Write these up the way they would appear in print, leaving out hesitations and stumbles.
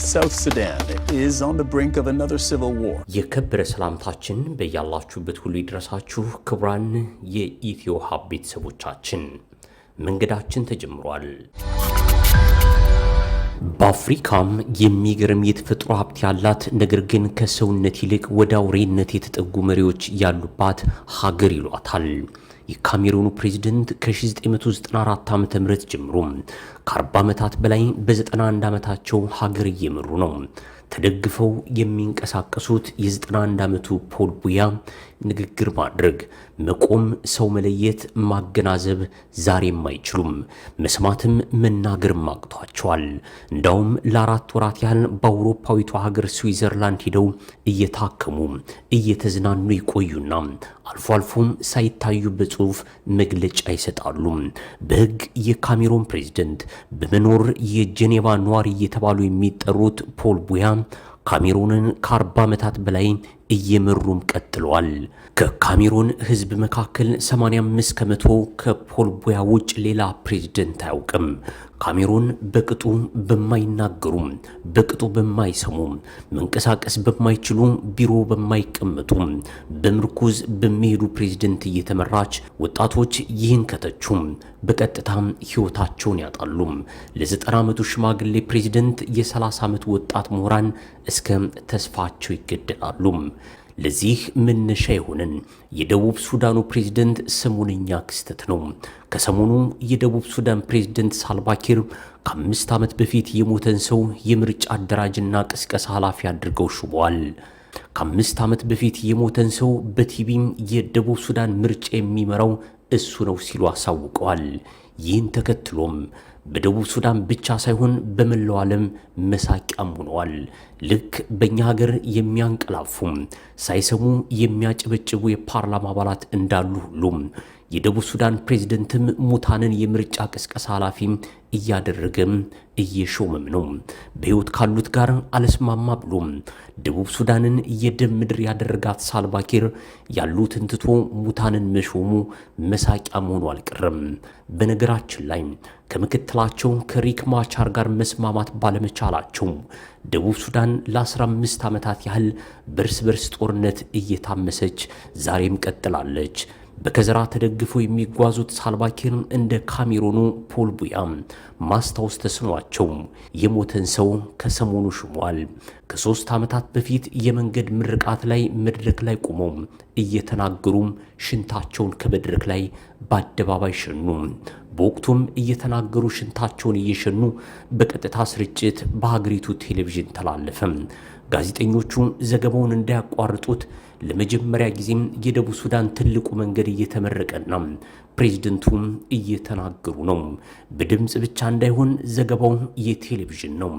South Sudan is on the brink of another civil war. የከበረ ሰላምታችን በያላችሁበት ሁሉ ይድረሳችሁ ክቡራን የኢትዮ ሀብ ቤተሰቦቻችን፣ መንገዳችን ተጀምሯል። በአፍሪካም የሚገርም የተፈጥሮ ሀብት ያላት ነገር ግን ከሰውነት ይልቅ ወደ አውሬነት የተጠጉ መሪዎች ያሉባት ሀገር ይሏታል። የካሜሩኑ ፕሬዝዳንት ከ1994 ዓ.ም ጀምሮ ከ40 ዓመታት በላይ በ91 ዓመታቸው ሀገር እየመሩ ነው። ተደግፈው የሚንቀሳቀሱት የ91 ዓመቱ ፖል ቢያ ንግግር ማድረግ፣ መቆም፣ ሰው መለየት፣ ማገናዘብ ዛሬም አይችሉም። መስማትም መናገርም አቅቷቸዋል። እንዳውም ለ4 ወራት ያህል በአውሮፓዊቷ ሀገር ስዊዘርላንድ ሄደው እየታከሙ እየተዝናኑ ይቆዩና አልፎ አልፎም ሳይታዩ በጽሁፍ መግለጫ ይሰጣሉ። በህግ የካሜሩን ፕሬዝዳንት በመኖር የጄኔቫ ነዋሪ እየተባሉ የሚጠሩት ፖል ቢያ ካሜሩንን ከ40 ዓመታት በላይ እየመሩም ቀጥለዋል። ከካሜሩን ህዝብ መካከል 85 ከመቶ ከፖል ቢያ ውጭ ሌላ ፕሬዝዳንት አያውቅም። ካሜሩን በቅጡ በማይናገሩ፣ በቅጡ በማይሰሙ፣ መንቀሳቀስ በማይችሉ፣ ቢሮ በማይቀመጡ፣ በምርኩዝ በሚሄዱ ፕሬዝዳንት እየተመራች ወጣቶች ይህን ከተቹ በቀጥታ ህይወታቸውን ያጣሉ። ለ90 ዓመቱ ሽማግሌ ፕሬዝዳንት የ30 ዓመት ወጣት ምሁራን እስከ ተስፋቸው ይገደላሉ። ለዚህ መነሻ የሆነን የደቡብ ሱዳኑ ፕሬዝዳንት ሰሞነኛ ክስተት ነው። ከሰሞኑ የደቡብ ሱዳን ፕሬዝዳንት ሳልቫኪር ከ5 ዓመት በፊት የሞተን ሰው የምርጫ አደራጅና ቅስቀሳ ኃላፊ አድርገው ሹመዋል። ከ5 ዓመት በፊት የሞተን ሰው በቲቪ የደቡብ ሱዳን ምርጫ የሚመራው እሱ ነው ሲሉ አሳውቀዋል። ይህን ተከትሎም በደቡብ ሱዳን ብቻ ሳይሆን በመላው ዓለም መሳቂያም ሆነዋል። ልክ በእኛ ሀገር የሚያንቀላፉ ሳይሰሙ የሚያጨበጭቡ የፓርላማ አባላት እንዳሉ ሁሉም የደቡብ ሱዳን ፕሬዝዳንትም ሙታንን የምርጫ ቅስቀሳ ኃላፊ እያደረገም እየሾመም ነው። በሕይወት ካሉት ጋር አለስማማ ብሎ ደቡብ ሱዳንን የደም ምድር ያደረጋት ሳልቫኪር ያሉትን ትቶ ሙታንን መሾሙ መሳቂያ መሆኑ አልቀረም። በነገራችን ላይ ከምክትላቸው ከሪክ ማቻር ጋር መስማማት ባለመቻላቸው ደቡብ ሱዳን ለ15 ዓመታት ያህል በርስ በርስ ጦርነት እየታመሰች ዛሬም ቀጥላለች። በከዘራ ተደግፈው የሚጓዙት ሳልቫኪር እንደ ካሜሩኑ ፖል ቢያ ማስታወስ ተስኗቸው የሞተን ሰው ከሰሞኑ ሹመዋል። ከ3 ዓመታት በፊት የመንገድ ምርቃት ላይ መድረክ ላይ ቆመው እየተናገሩ ሽንታቸውን ከመድረክ ላይ በአደባባይ ሸኑ። በወቅቱም እየተናገሩ ሽንታቸውን እየሸኑ በቀጥታ ስርጭት በሀገሪቱ ቴሌቪዥን ተላለፈ። ጋዜጠኞቹ ዘገባውን እንዳያቋርጡት ለመጀመሪያ ጊዜም የደቡብ ሱዳን ትልቁ መንገድ እየተመረቀና ፕሬዝዳንቱም እየተናገሩ ነው። በድምፅ ብቻ እንዳይሆን ዘገባው የቴሌቪዥን ነው።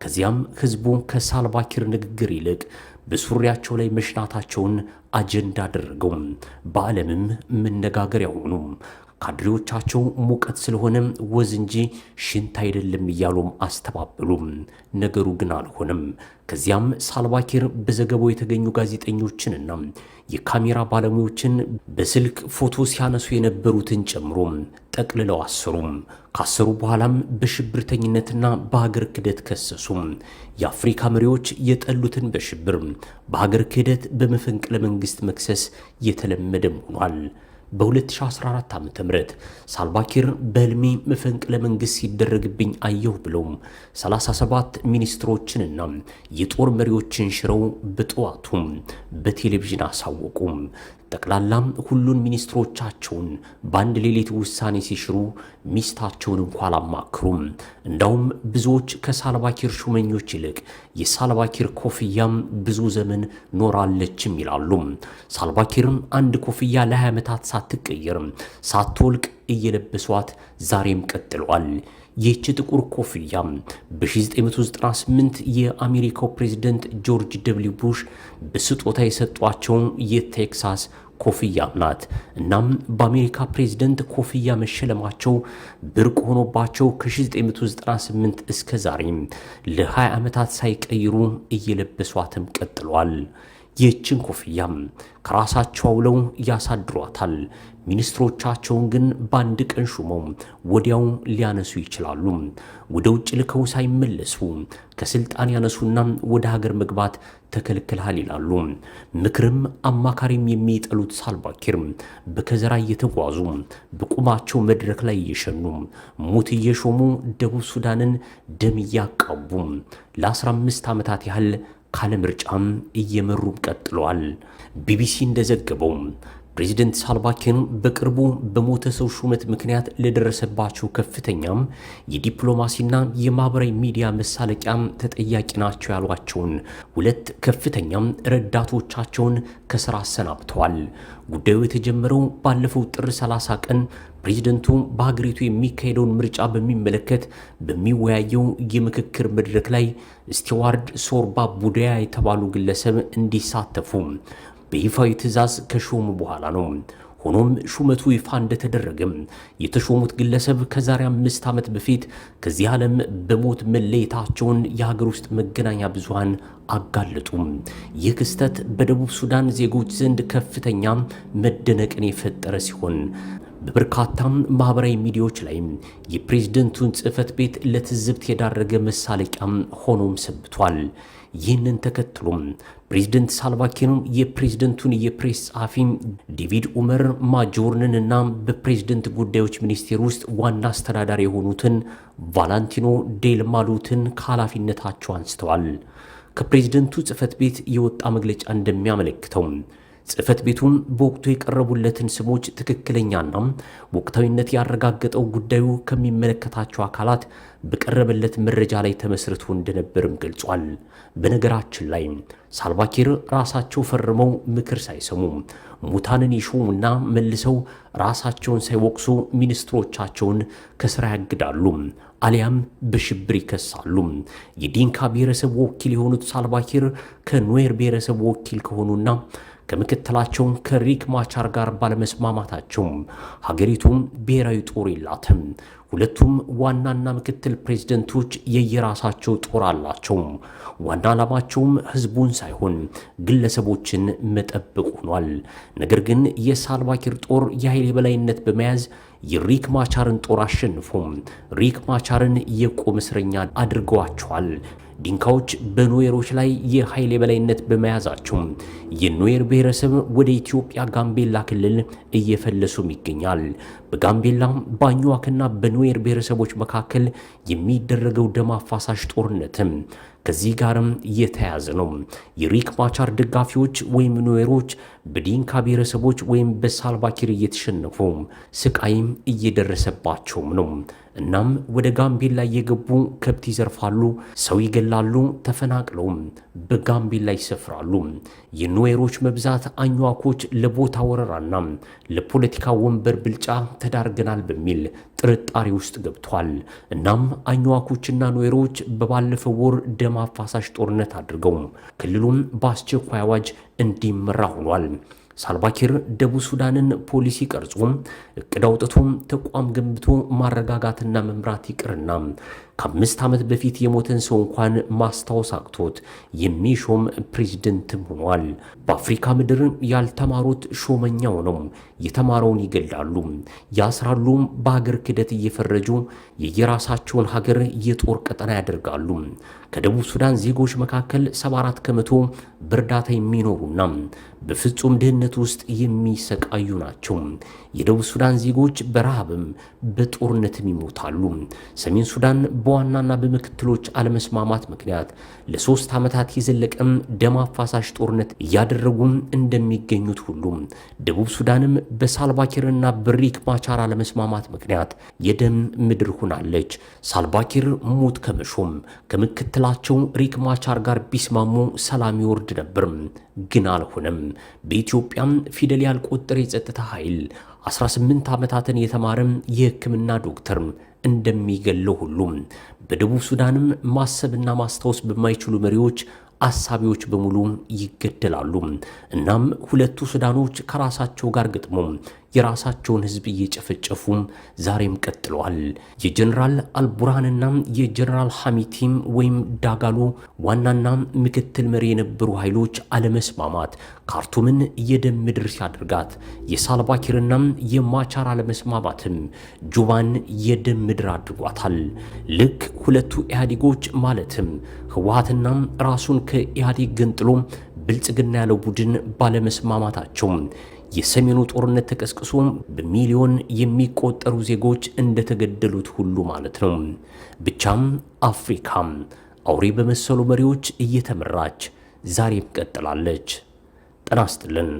ከዚያም ህዝቡ ከሳልቫኪር ንግግር ይልቅ በሱሪያቸው ላይ መሽናታቸውን አጀንዳ አደረገው። በዓለምም መነጋገሪያ ሆኑ። ካድሬዎቻቸው ሙቀት ስለሆነ ወዝ እንጂ ሽንት አይደለም እያሉም አስተባበሉ። ነገሩ ግን አልሆነም። ከዚያም ሳልቫኪር በዘገባው የተገኙ ጋዜጠኞችንና የካሜራ ባለሙያዎችን በስልክ ፎቶ ሲያነሱ የነበሩትን ጨምሮ ጠቅልለው አሰሩ። ካሰሩ በኋላም በሽብርተኝነትና በሀገር ክህደት ከሰሱ። የአፍሪካ መሪዎች የጠሉትን በሽብር በሀገር ክህደት በመፈንቅለ መንግስት መክሰስ የተለመደም ሆኗል። በ2014 ዓ.ም ሳልቫኪር በህልሜ መፈንቅለ መንግስት ሲደረግብኝ አየሁ ብለው 37 ሚኒስትሮችንና የጦር መሪዎችን ሽረው በጠዋቱ በቴሌቪዥን አሳወቁ። ጠቅላላም ሁሉን ሚኒስትሮቻቸውን በአንድ ሌሊት ውሳኔ ሲሽሩ ሚስታቸውን እንኳን አላማክሩም። እንዳውም ብዙዎች ከሳልቫኪር ሹመኞች ይልቅ የሳልቫኪር ኮፍያም ብዙ ዘመን ኖራለችም ይላሉ። ሳልቫኪርም አንድ ኮፍያ ለ20 ዓመታት ሳትቀየር ሳትወልቅ እየለበሷት ዛሬም ቀጥለዋል። ይህች ጥቁር ኮፍያ በ1998 የአሜሪካው ፕሬዝዳንት ጆርጅ ደብሊው ቡሽ በስጦታ የሰጧቸው የቴክሳስ ኮፍያ ናት። እናም በአሜሪካ ፕሬዝዳንት ኮፍያ መሸለማቸው ብርቅ ሆኖባቸው ከ1998 እስከ ዛሬ ለ20 ዓመታት ሳይቀይሩ እየለበሷትም ቀጥሏል። ይህችን ኮፍያ ከራሳቸው አውለው ያሳድሯታል። ሚኒስትሮቻቸውን ግን በአንድ ቀን ሹመው ወዲያው ሊያነሱ ይችላሉ። ወደ ውጭ ልከው ሳይመለሱ ከስልጣን ያነሱና ወደ ሀገር መግባት ተከልክልሃል ይላሉ። ምክርም አማካሪም የሚጠሉት ሳልቫኪር በከዘራ እየተጓዙ በቁማቸው መድረክ ላይ እየሸኑ ሞት እየሾሙ ደቡብ ሱዳንን ደም እያቃቡ ለ15 ዓመታት ያህል ካለ ምርጫም እየመሩ ቀጥለዋል። ቢቢሲ እንደዘገበው ፕሬዚደንት ሳልቫኪር በቅርቡ በሞተ ሰው ሹመት ምክንያት ለደረሰባቸው ከፍተኛም የዲፕሎማሲና የማህበራዊ ሚዲያ መሳለቂያ ተጠያቂ ናቸው ያሏቸውን 2 ከፍተኛም ረዳቶቻቸውን ከስራ አሰናብተዋል። ጉዳዩ የተጀመረው ባለፈው ጥር 30 ቀን ፕሬዚደንቱ በሀገሪቱ የሚካሄደውን ምርጫ በሚመለከት በሚወያየው የምክክር መድረክ ላይ ስቲዋርድ ሶርባ ቡዳያ የተባሉ ግለሰብ እንዲሳተፉ በይፋዊ ትዕዛዝ ከሾሙ በኋላ ነው። ሆኖም ሹመቱ ይፋ እንደተደረገም የተሾሙት ግለሰብ ከዛሬ 5 ዓመት በፊት ከዚህ ዓለም በሞት መለየታቸውን የሀገር ውስጥ መገናኛ ብዙሃን አጋለጡ። ይህ ክስተት በደቡብ ሱዳን ዜጎች ዘንድ ከፍተኛ መደነቅን የፈጠረ ሲሆን በበርካታም ማህበራዊ ሚዲያዎች ላይ የፕሬዝደንቱን ጽሕፈት ቤት ለትዝብት የዳረገ መሳለቂያም ሆኖም ሰንብቷል። ይህንን ተከትሎም ፕሬዝደንት ሳልቫኪር የፕሬዝደንቱን የፕሬስ ጸሐፊ ዴቪድ ኡመር ማጆርንንና በፕሬዝደንት ጉዳዮች ሚኒስቴር ውስጥ ዋና አስተዳዳሪ የሆኑትን ቫላንቲኖ ዴል ማሉትን ከኃላፊነታቸው አንስተዋል። ከፕሬዝደንቱ ጽሕፈት ቤት የወጣ መግለጫ እንደሚያመለክተው ጽሕፈት ቤቱም በወቅቱ የቀረቡለትን ስሞች ትክክለኛና ወቅታዊነት ያረጋገጠው ጉዳዩ ከሚመለከታቸው አካላት በቀረበለት መረጃ ላይ ተመስርቶ እንደነበርም ገልጿል። በነገራችን ላይ ሳልቫኪር ራሳቸው ፈርመው ምክር ሳይሰሙ ሙታንን ይሾሙና መልሰው ራሳቸውን ሳይወቅሱ ሚኒስትሮቻቸውን ከስራ ያግዳሉ፣ አሊያም በሽብር ይከሳሉ። የዲንካ ብሔረሰብ ወኪል የሆኑት ሳልቫኪር ከኑዌር ብሔረሰብ ወኪል ከሆኑና ከምክትላቸው ከሪክ ማቻር ጋር ባለመስማማታቸው ሀገሪቱም ብሔራዊ ጦር የላትም። ሁለቱም ዋናና ምክትል ፕሬዝደንቶች የየራሳቸው ጦር አላቸው። ዋና ዓላማቸውም ህዝቡን ሳይሆን ግለሰቦችን መጠበቅ ሆኗል። ነገር ግን የሳልቫኪር ጦር የኃይል የበላይነት በመያዝ የሪክ ማቻርን ጦር አሸንፎ ሪክ ማቻርን የቁም እስረኛ አድርገዋቸዋል። ዲንካዎች በኑዌሮች ላይ የኃይል የበላይነት በመያዛቸው የኑዌር ብሔረሰብ ወደ ኢትዮጵያ ጋምቤላ ክልል እየፈለሱም ይገኛል። በጋምቤላ በአኝዋክና በኑዌር ብሔረሰቦች መካከል የሚደረገው ደም አፋሳሽ ጦርነትም ከዚህ ጋርም የተያያዘ ነው። የሪክ ማቻር ደጋፊዎች ወይም ኑዌሮች በዲንካ ብሔረሰቦች ወይም በሳልቫኪር እየተሸነፉ ስቃይም እየደረሰባቸውም ነው። እናም ወደ ጋምቤላ እየገቡ ከብት ይዘርፋሉ፣ ሰው ይገላሉ፣ ተፈናቅለውም በጋምቤላ ይሰፍራሉ። የኑዌሮች መብዛት አኝዋኮች ለቦታ ወረራና ለፖለቲካ ወንበር ብልጫ ተዳርገናል በሚል ጥርጣሬ ውስጥ ገብቷል። እናም አኝዋኮችና ኑዌሮች በባለፈው ወር ደም አፋሳሽ ጦርነት አድርገው ክልሉም በአስቸኳይ አዋጅ እንዲመራ ሆኗል። ሳልቫኪር ደቡብ ሱዳንን ፖሊሲ ቀርጾ እቅድ አውጥቶ ተቋም ገንብቶ ማረጋጋትና መምራት ይቅርና ከ5 ዓመት በፊት የሞተን ሰው እንኳን ማስታወስ አቅቶት የሚሾም ፕሬዝደንትም ሆኗል። በአፍሪካ ምድር ያልተማሩት ሾመኛው ነው። የተማረውን ይገላሉ፣ ያስራሉ፣ በሀገር ክደት እየፈረጁ የየራሳቸውን ሀገር የጦር ቀጠና ያደርጋሉ። ከደቡብ ሱዳን ዜጎች መካከል 74 ከመቶ በእርዳታ የሚኖሩና በፍጹም ድህነት ውስጥ የሚሰቃዩ ናቸው። የደቡብ ሱዳን ዜጎች በረሃብም በጦርነትም ይሞታሉ። ሰሜን ሱዳን በዋናና በምክትሎች አለመስማማት ምክንያት ለ3 ዓመታት የዘለቀም ደም አፋሳሽ ጦርነት እያደረጉ እንደሚገኙት ሁሉ ደቡብ ሱዳንም በሳልቫኪርና በሪክ ማቻር አለመስማማት ምክንያት የደም ምድር ሆናለች። ሳልቫኪር ሞት ከመሾም ከምክትላቸው ሪክ ማቻር ጋር ቢስማሙ ሰላም ይወርድ ነበር፣ ግን አልሆነም። በኢትዮጵያም ፊደል ያልቆጠረ የጸጥታ ኃይል 18 ዓመታትን የተማረም የሕክምና ዶክተር እንደሚገለው ሁሉ በደቡብ ሱዳንም ማሰብና ማስታወስ በማይችሉ መሪዎች አሳቢዎች በሙሉ ይገደላሉ። እናም ሁለቱ ሱዳኖች ከራሳቸው ጋር ገጥሞ የራሳቸውን ህዝብ እየጨፈጨፉ ዛሬም ቀጥለዋል። የጀነራል አልቡርሃንና የጀነራል ሐሚቲም ወይም ዳጋሎ ዋናና ምክትል መሪ የነበሩ ኃይሎች አለመስማማት ካርቱምን የደም ምድር ሲያደርጋት፣ የሳልቫኪርና የማቻር አለመስማማትም ጁባን የደም ምድር አድርጓታል። ልክ ሁለቱ ኢህአዴጎች ማለትም ህወሓትና ራሱን ከኢህአዴግ ገንጥሎ ብልጽግና ያለው ቡድን ባለመስማማታቸው የሰሜኑ ጦርነት ተቀስቅሶ በሚሊዮን የሚቆጠሩ ዜጎች እንደተገደሉት ሁሉ ማለት ነው። ብቻም አፍሪካም አውሬ በመሰሉ መሪዎች እየተመራች ዛሬም ቀጥላለች። ጤና ይስጥልን።